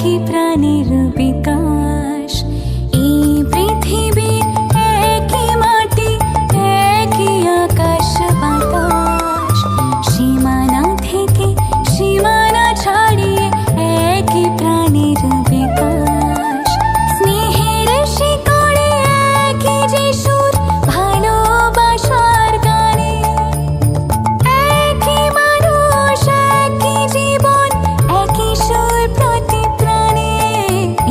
একই প্রাণের বিকাশ। এই পৃথিবীর একই মাটি, একই আকাশ বাতাস, সীমানা থেকে সীমানা ছাড়িয়ে একই প্রাণের বিকাশ। স্নেহের শিকড়ে একই যে সুর, ভালোবাসার গানে একই মানুষ, একই জীবন, একই সুর প্রতি প্রাণে।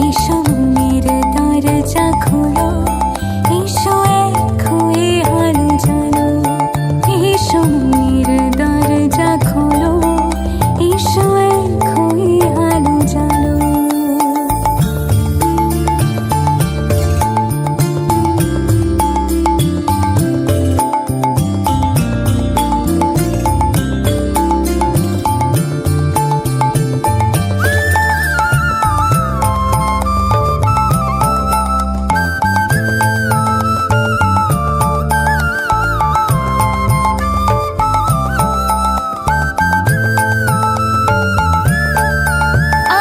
এসো মনের দরজা খোলো, এসো এক হয়ে আলো জ্বালো। এসো মনের দরজা খোলো, এসো এক হয়ে আলো জ্বালো।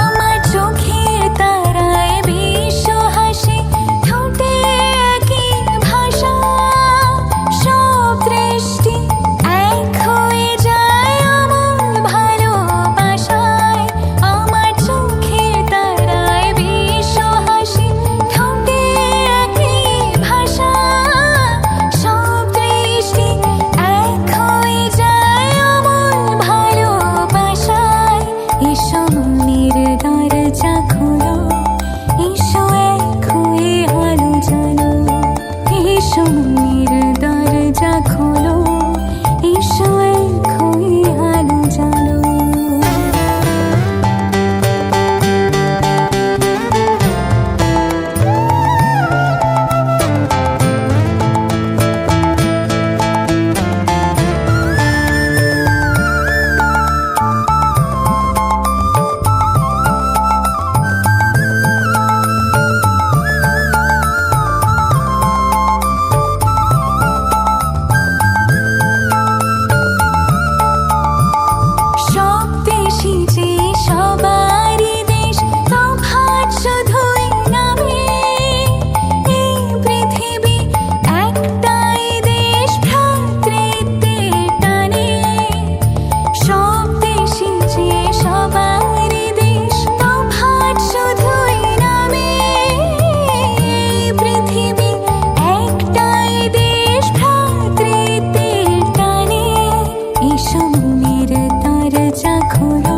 আমার চোখের তারায় বিশ্ব হাসে, ঠোঁটে একই ভাষা। সব দৃষ্টি এক হয়ে যায় আমার ভালোবাসায়। আমার চোখের তারায় বিশ্ব হাসে, ঠোঁটে একই ভাষা। সব দৃষ্টি এক হয়ে যায় আমার ভালোবাসায়। এসো মনের দরজা খোলো, এসো এক হয়ে আলো জ্বালো। এসো মনের দরজা খোলো, এসো এক হয়ে আলো জ্বালো। সব দেশই যে সবারই দেশ, তফাৎ শুধুই নামে। এই পৃথিবী একটাই দেশ, ভ্রাতৃত্বের টানে। সব দেশই যে সবারই দেশ, তফাৎ শুধুই নামে। এই পৃথিবী একটাই দেশ, ভ্রাতৃত্বের টানে। এসো মনের দরজা খোলো,